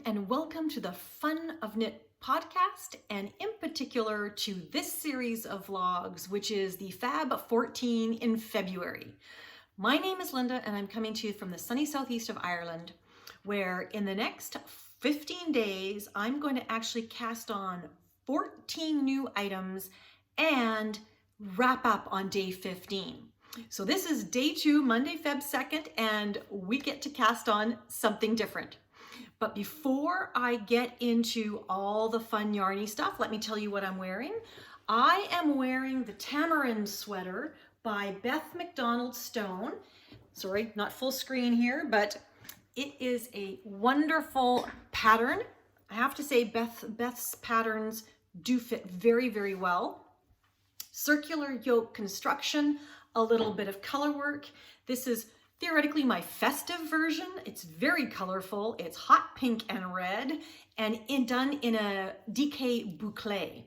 and welcome to the Fun of Knit podcast, and in particular to this series of vlogs, which is the FAB14 in February. My name is Linda and I'm coming to you from the sunny southeast of Ireland, where in the next 15 days, I'm going to actually cast on 14 new items and wrap up on day 15. So this is day 2, Monday, Feb 2nd, and we get to cast on something different. But before I get into all the fun yarny stuff, let me tell you what I'm wearing. I am wearing the Tamarind sweater by Beth McDonald Stone. Sorry, not full screen here, but it is a wonderful pattern. I have to say Beth's patterns do fit very, very well. Circular yoke construction, a little bit of color work. This is theoretically my festive version. It's very colorful. It's hot pink and red and done in a DK boucle.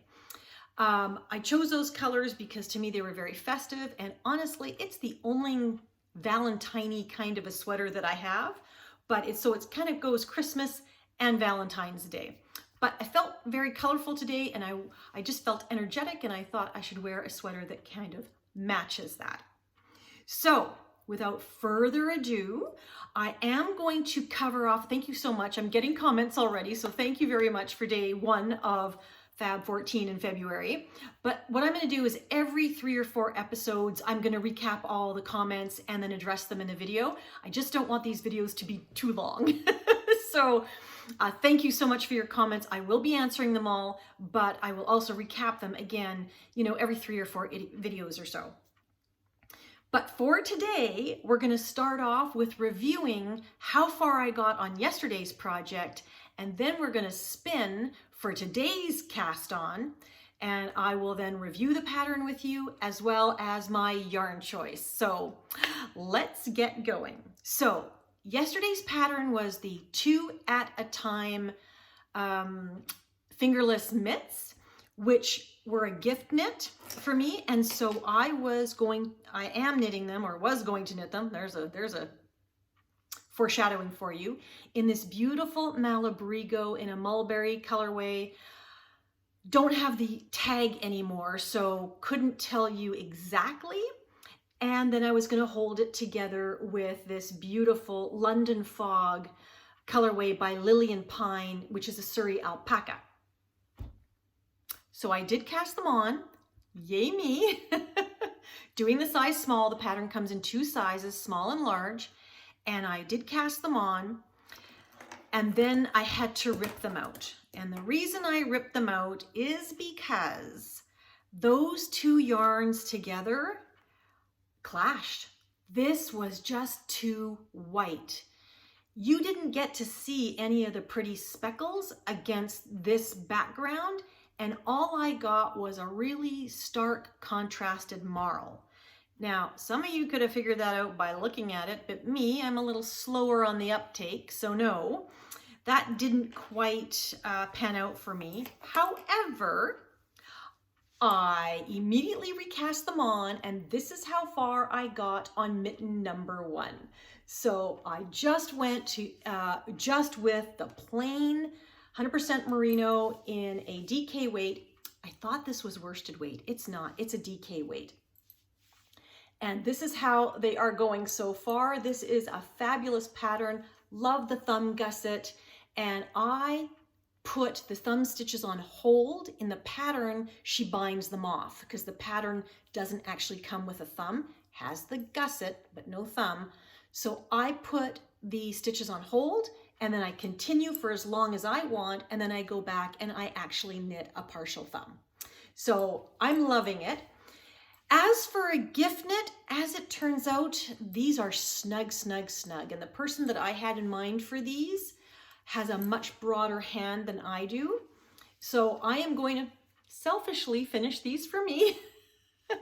I chose those colors because to me they were very festive, and honestly it's the only Valentine-y kind of a sweater that I have, but it's kind of goes Christmas and Valentine's Day. But I felt very colorful today, and I just felt energetic, and I thought I should wear a sweater that kind of matches that. So without further ado, I am going to cover off, thank you so much. I'm getting comments already, so thank you very much for day 1 of FAB14 in February. But what I'm going to do is every 3 or 4 episodes, I'm going to recap all the comments and then address them in the video. I just don't want these videos to be too long. So thank you so much for your comments. I will be answering them all, but I will also recap them again, every 3 or 4 videos or so. But for today, we're going to start off with reviewing how far I got on yesterday's project, and then we're going to spin for today's cast on, and I will then review the pattern with you as well as my yarn choice. So let's get going. So yesterday's pattern was the 2 at a time fingerless mitts, which were a gift knit for me, and so I am knitting them, or was going to knit them. There's a foreshadowing for you, in this beautiful Malabrigo in a mulberry colorway. Don't have the tag anymore, so couldn't tell you exactly. And then I was going to hold it together with this beautiful London Fog colorway by Lillian Pine, which is a Surrey alpaca. So I did cast them on, yay me. Doing the size small, the pattern comes in 2 sizes, small and large, and I did cast them on, and then I had to rip them out. And the reason I ripped them out is because those 2 yarns together clashed. This was just too white. You didn't get to see any of the pretty speckles against this background, and all I got was a really stark contrasted marl. Now, some of you could have figured that out by looking at it, but me, I'm a little slower on the uptake, so no, that didn't quite pan out for me. However, I immediately recast them on, and this is how far I got on mitten number 1. So I just went to just with the plain 100% merino in a DK weight. I thought this was worsted weight. It's not, it's a DK weight. And this is how they are going so far. This is a fabulous pattern. Love the thumb gusset. And I put the thumb stitches on hold. In the pattern, she binds them off because the pattern doesn't actually come with a thumb, has the gusset, but no thumb. So I put the stitches on hold, and then I continue for as long as I want, and then I go back and I actually knit a partial thumb. So I'm loving it. As for a gift knit, as it turns out, these are snug, snug, snug. And the person that I had in mind for these has a much broader hand than I do. So I am going to selfishly finish these for me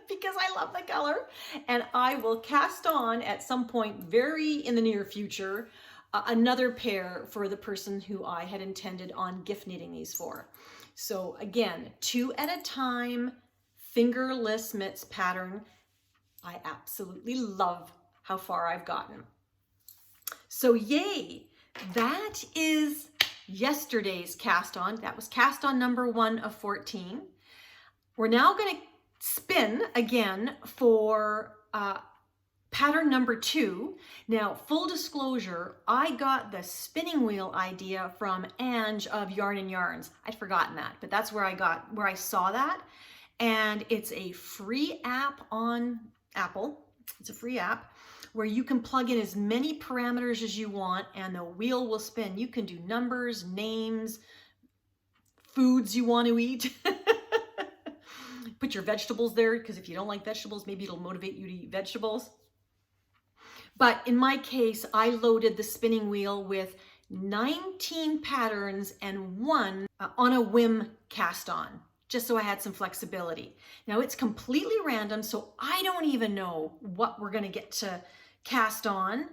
because I love the color. And I will cast on at some point very in the near future another pair for the person who I had intended on gift knitting these for. So again, 2 at a time, fingerless mitts pattern. I absolutely love how far I've gotten. So yay, that is yesterday's cast on. That was cast on number 1 of 14. We're now going to spin again for pattern number 2. Now, full disclosure, I got the spinning wheel idea from Ange of Yarn and Yarns. I'd forgotten that, but that's where I saw that. And it's a free app on Apple. It's a free app where you can plug in as many parameters as you want and the wheel will spin. You can do numbers, names, foods you want to eat. Put your vegetables there, because if you don't like vegetables, maybe it'll motivate you to eat vegetables. But in my case, I loaded the spinning wheel with 19 patterns and 1 on a whim cast on, just so I had some flexibility. Now it's completely random, so I don't even know what we're going to get to cast on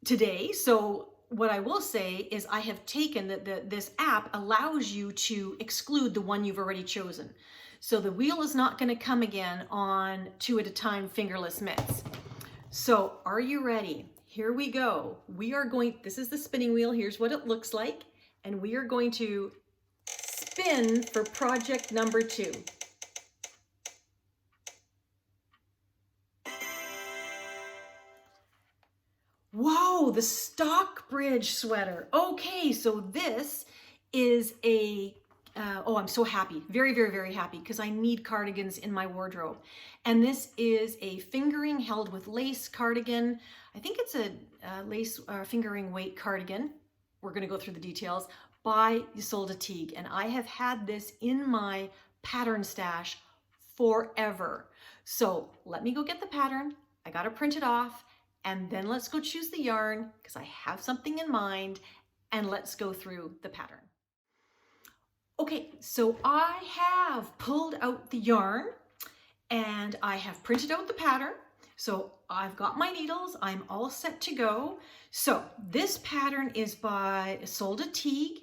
today. So what I will say is I have taken this app allows you to exclude the one you've already chosen. So the wheel is not going to come again on 2 at a time fingerless mitts. So are you ready? Here we go. This is the spinning wheel. Here's what it looks like. And we are going to spin for project number 2. Whoa, the Stockbridge sweater. Okay, so this is a, oh, I'm so happy. Very, very, very happy because I need cardigans in my wardrobe. And this is a fingering held with lace cardigan. I think it's a lace fingering weight cardigan. We're going to go through the details by Isolde Teague. And I have had this in my pattern stash forever. So let me go get the pattern. I got to print it off. And then let's go choose the yarn because I have something in mind, and let's go through the pattern. Okay, so I have pulled out the yarn and I have printed out the pattern. So I've got my needles, I'm all set to go. So this pattern is by Isolde Teague.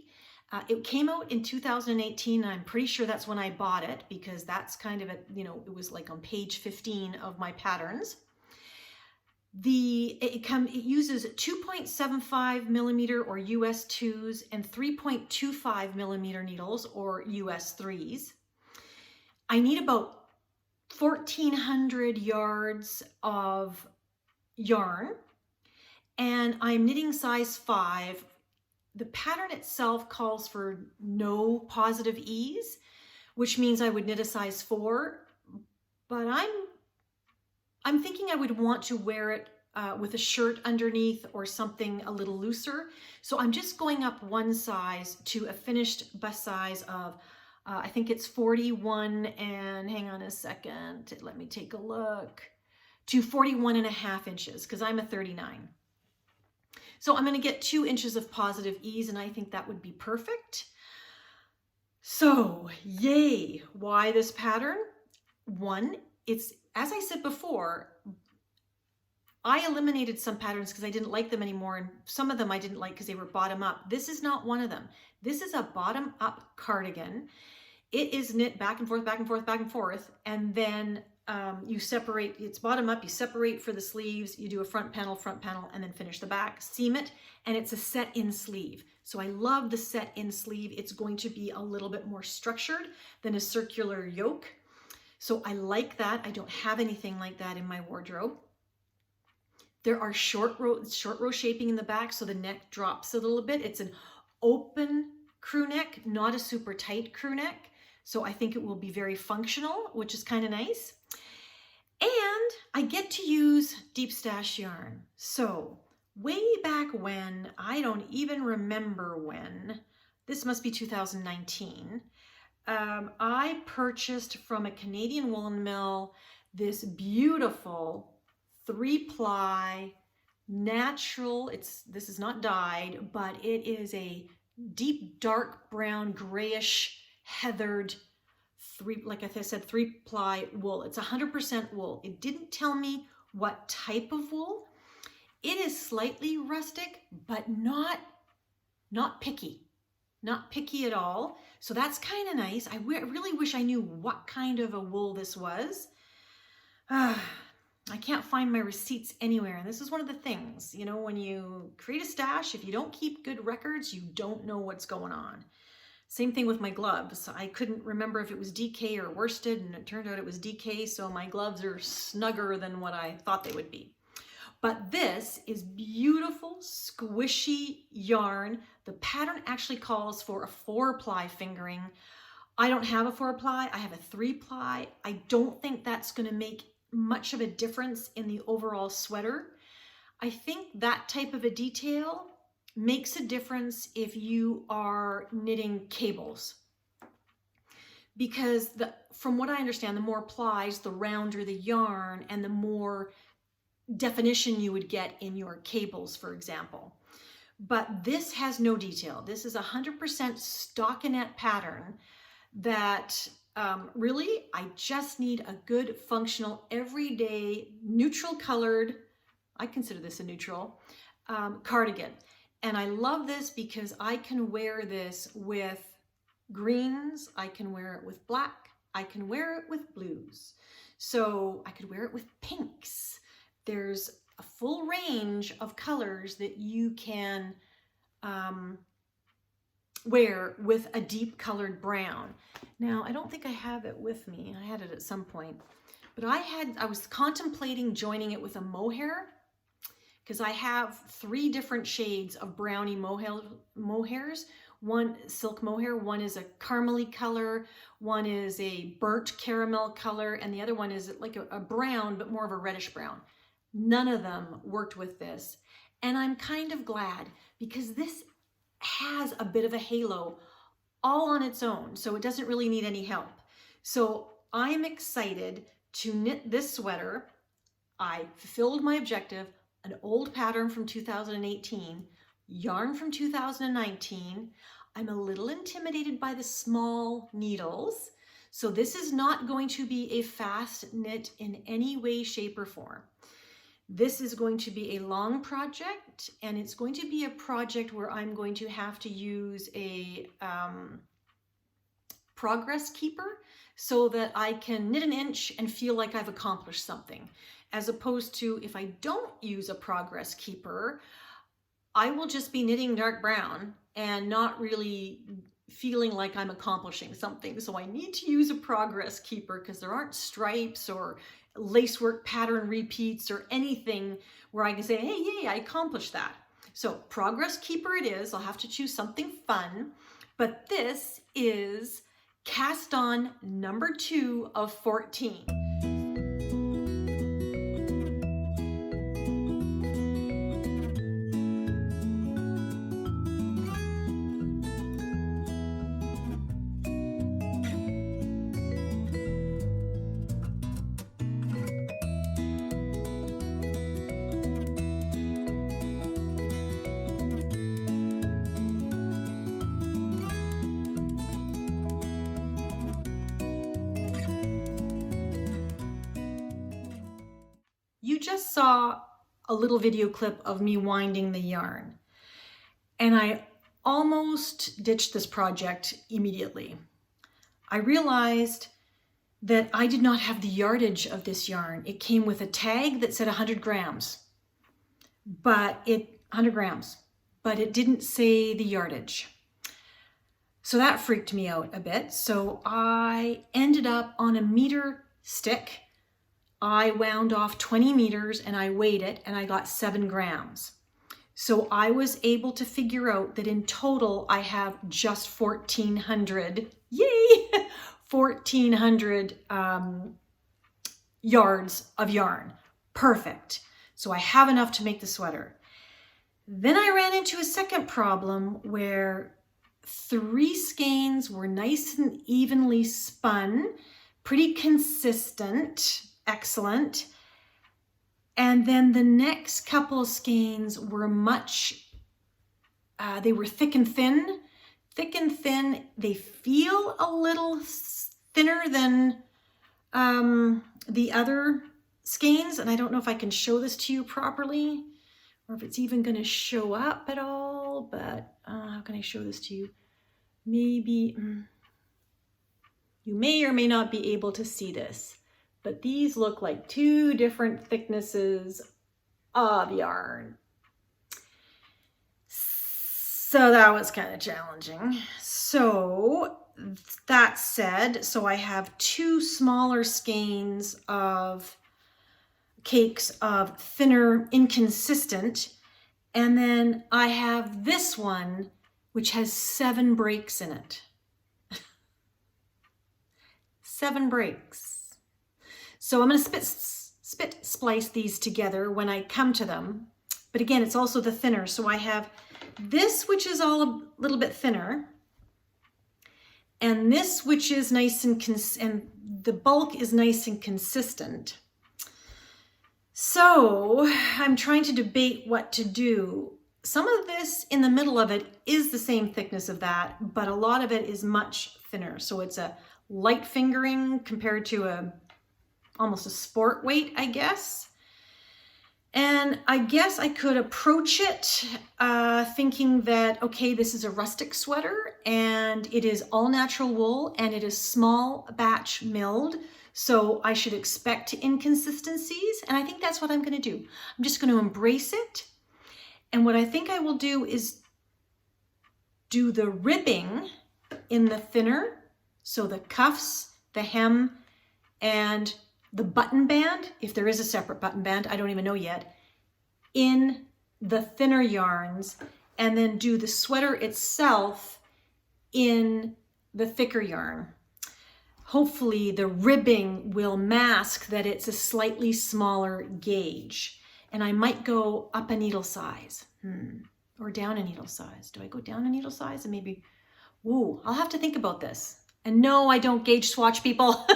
It came out in 2018, and I'm pretty sure that's when I bought it because that's kind of, it was like on page 15 of my patterns. It uses 2.75 millimeter or US 2s and 3.25 millimeter needles or US 3s. I need about 1,400 yards of yarn, and I'm knitting size 5. The pattern itself calls for no positive ease, which means I would knit a size 4, but I'm thinking I would want to wear it with a shirt underneath or something a little looser. So I'm just going up 1 size to a finished bust size of, I think it's 41 and, hang on a second, let me take a look, to 41.5 inches because I'm a 39. So I'm going to get 2 inches of positive ease, and I think that would be perfect. So yay, why this pattern? 1, it's, as I said before, I eliminated some patterns because I didn't like them anymore, and some of them I didn't like because they were bottom up. This is not one of them. This is a bottom up cardigan. It is knit back and forth, back and forth, back and forth, and then you separate, it's bottom up, you separate for the sleeves, you do a front panel, and then finish the back, seam it, and it's a set-in sleeve. So I love the set-in sleeve. It's going to be a little bit more structured than a circular yoke. So I like that. I don't have anything like that in my wardrobe. There are short row shaping in the back, so the neck drops a little bit. It's an open crew neck, not a super tight crew neck. So I think it will be very functional, which is kind of nice. And I get to use deep stash yarn. So way back when, I don't even remember when, this must be 2019, I purchased from a Canadian woolen mill this beautiful 3-ply natural, this is not dyed, but it is a deep dark brown grayish heathered like I said, 3-ply wool. It's 100% wool. It didn't tell me what type of wool. It is slightly rustic, but not picky. Not picky at all. So that's kind of nice. I really wish I knew what kind of a wool this was. I can't find my receipts anywhere. And this is one of the things, you know, when you create a stash, if you don't keep good records, you don't know what's going on. Same thing with my gloves. I couldn't remember if it was DK or worsted, and it turned out it was DK, so my gloves are snugger than what I thought they would be. But this is beautiful, squishy yarn. The pattern actually calls for a 4-ply fingering. I don't have a 4-ply, I have a 3-ply. I don't think that's gonna make much of a difference in the overall sweater. I think that type of a detail makes a difference if you are knitting cables. Because from what I understand, the more plies, the rounder the yarn, and the more definition you would get in your cables, for example. But this has no detail. This is 100% stockinette pattern that really, I just need a good, functional, everyday, neutral colored, I consider this a neutral, cardigan. And I love this because I can wear this with greens, I can wear it with black, I can wear it with blues. So I could wear it with pinks. There's a full range of colors that you can wear with a deep colored brown. Now, I don't think I have it with me. I had it at some point, but I was contemplating joining it with a mohair, because I have 3 different shades of brownie mohairs. One silk mohair, one is a caramely color, one is a burnt caramel color, and the other one is like a brown, but more of a reddish brown. None of them worked with this. And I'm kind of glad, because this has a bit of a halo all on its own, so it doesn't really need any help. So I'm excited to knit this sweater. I fulfilled my objective. An old pattern from 2018, yarn from 2019. I'm a little intimidated by the small needles. So this is not going to be a fast knit in any way, shape, or form. This is going to be a long project, and it's going to be a project where I'm going to have to use a progress keeper so that I can knit an inch and feel like I've accomplished something. As opposed to, if I don't use a progress keeper, I will just be knitting dark brown and not really feeling like I'm accomplishing something. So I need to use a progress keeper, because there aren't stripes or lacework pattern repeats or anything where I can say, hey, yay, I accomplished that. So progress keeper it is. I'll have to choose something fun, but this is cast on number 2 of 14. You just saw a little video clip of me winding the yarn, and I almost ditched this project immediately. I realized that I did not have the yardage of this yarn. It came with a tag that said 100 grams, but it didn't say the yardage. So that freaked me out a bit. So I ended up on a meter stick. I wound off 20 meters and I weighed it, and I got 7 grams. So I was able to figure out that in total I have just 1,400, yay, 1,400 yards of yarn. Perfect. So I have enough to make the sweater. Then I ran into a second problem where 3 skeins were nice and evenly spun, pretty consistent, excellent. And then the next couple of skeins were they were thick and thin. Thick and thin. They feel a little thinner than the other skeins. And I don't know if I can show this to you properly, or if it's even going to show up at all, but how can I show this to you? Maybe you may or may not be able to see this. but these look like two different thicknesses of yarn. So that was kind of challenging. So that said, so I have two smaller skeins of cakes of thinner inconsistent, and then I have this one which has 7 breaks in it. 7 breaks. So I'm going to spit splice these together when I come to them. But again, it's also the thinner. So I have this, which is all a little bit thinner, and this, which is nice and the bulk is nice and consistent. So I'm trying to debate what to do. Some of this in the middle of it is the same thickness of that, but a lot of it is much thinner. So it's a light fingering compared to almost a sport weight, I guess. And I guess I could approach it thinking that, okay, this is a rustic sweater and it is all natural wool and it is small batch milled. So I should expect inconsistencies. And I think that's what I'm going to do. I'm just going to embrace it. And what I think I will do is do the ribbing in the thinner. So the cuffs, the hem, and the button band, if there is a separate button band, I don't even know yet, in the thinner yarns, and then do the sweater itself in the thicker yarn. Hopefully the ribbing will mask that it's a slightly smaller gauge. And I might go up a needle size, or down a needle size. Do I go down a needle size? And maybe, ooh, I'll have to think about this. And no, I don't gauge swatch, people.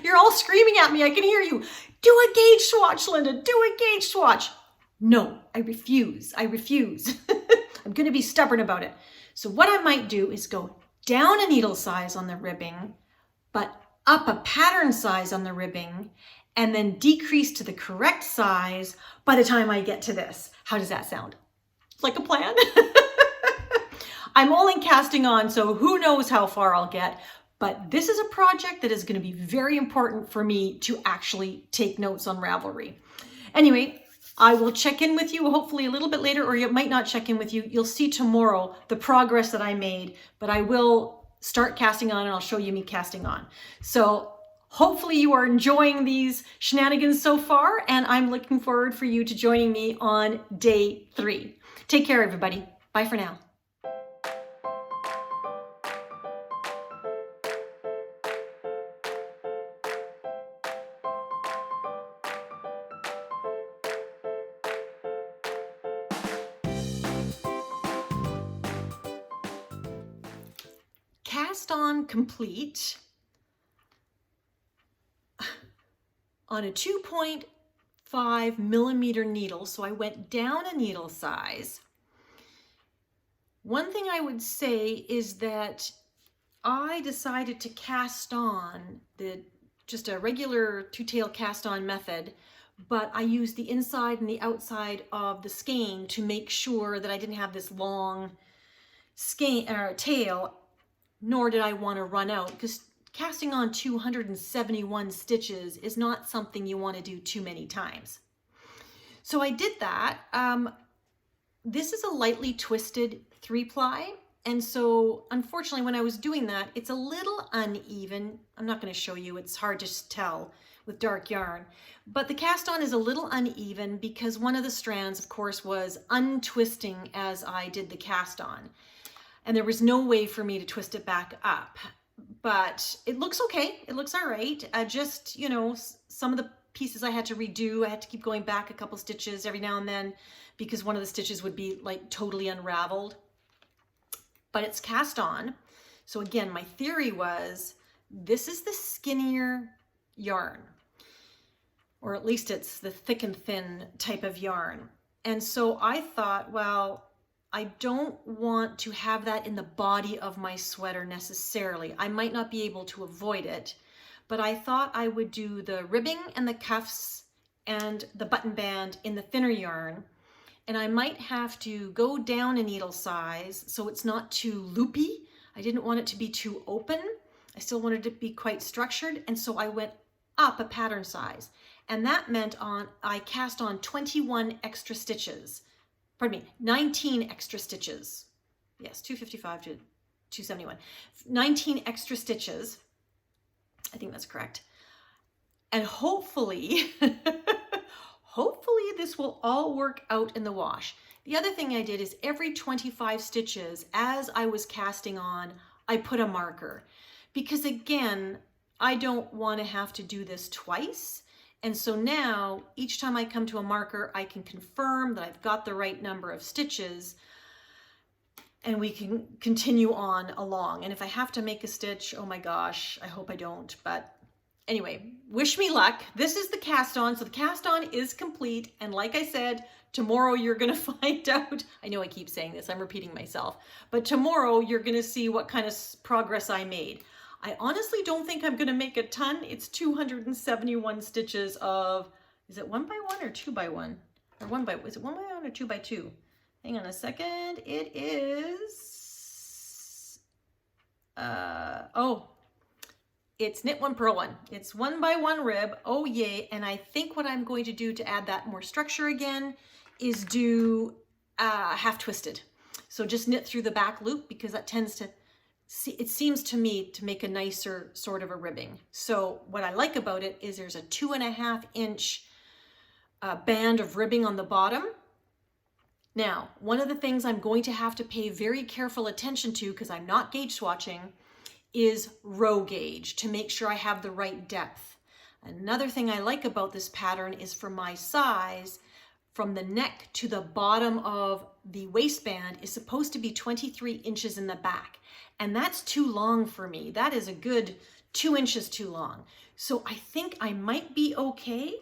You're all screaming at me. I can hear you. Do a gauge swatch, Linda. Do a gauge swatch. No, I refuse. I refuse. I'm going to be stubborn about it. So what I might do is go down a needle size on the ribbing, but up a pattern size on the ribbing, and then decrease to the correct size by the time I get to this. How does that sound? Like a plan? I'm only casting on, so who knows how far I'll get. But this is a project that is going to be very important for me to actually take notes on Ravelry. Anyway, I will check in with you hopefully a little bit later, or it might not check in with you. You'll see tomorrow the progress that I made, but I will start casting on and I'll show you me casting on. So hopefully you are enjoying these shenanigans so far, and I'm looking forward for you to joining me on day 3. Take care, everybody. Bye for now. Cast on complete on a 2.5 millimeter needle. So I went down a needle size. One thing I would say is that I decided to cast on just a regular two-tail cast on method, but I used the inside and the outside of the skein to make sure that I didn't have this long skein or tail, nor did I want to run out, because casting on 271 stitches is not something you want to do too many times. So I did that. This is a lightly twisted 3-ply, and so unfortunately when I was doing that, it's a little uneven. I'm not going to show you, it's hard to tell with dark yarn, but the cast on is a little uneven because one of the strands, of course, was untwisting as I did the cast on. And there was no way for me to twist it back up, but it looks okay. It looks all right. Just, you know, some of the pieces I had to redo. I had to keep going back a couple stitches every now and then because one of the stitches would be like totally unraveled, but it's cast on. So again, my theory was this is the skinnier yarn, or at least it's the thick and thin type of yarn. And so I thought, well, I don't want to have that in the body of my sweater necessarily. I might not be able to avoid it, but I thought I would do the ribbing and the cuffs and the button band in the thinner yarn. And I might have to go down a needle size so it's not too loopy. I didn't want it to be too open. I still wanted it to be quite structured. And so I went up a pattern size. And that meant I cast on 21 extra stitches. Pardon me, 19 extra stitches. Yes, 255 to 271. 19 extra stitches. I think that's correct. And hopefully, hopefully this will all work out in the wash. The other thing I did is every 25 stitches, as I was casting on, I put a marker. Because again, I don't want to have to do this twice. And so now, each time I come to a marker, I can confirm that I've got the right number of stitches, and we can continue on along. And if I have to make a stitch, oh my gosh, I hope I don't. But anyway, wish me luck. This is the cast on. So the cast on is complete. And like I said, tomorrow you're going to find out. I know I keep saying this, I'm repeating myself. But tomorrow you're going to see what kind of progress I made. I honestly don't think I'm going to make a ton. It's 271 stitches of, is it 1 by 1 or 2 by 1? Or is it 1 by 1 or 2 by 2? Hang on a second. It is, it's knit 1, purl 1. It's 1 by 1 rib. Oh yay. And I think what I'm going to do to add that more structure again is do half twisted. So just knit through the back loop, because that tends to, it seems to me to make a nicer sort of a ribbing. So what I like about it is there's a 2.5 inch band of ribbing on the bottom. Now, one of the things I'm going to have to pay very careful attention to, because I'm not gauge swatching, is row gauge to make sure I have the right depth. Another thing I like about this pattern is for my size, from the neck to the bottom of the waistband is supposed to be 23 inches in the back. And that's too long for me. That is a good 2 inches too long. So I think I might be okay,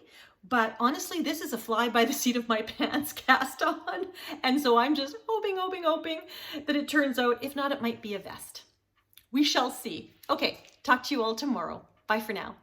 but honestly, this is a fly by the seat of my pants cast on. And so I'm just hoping that it turns out. If not, it might be a vest. We shall see. Okay, talk to you all tomorrow. Bye for now.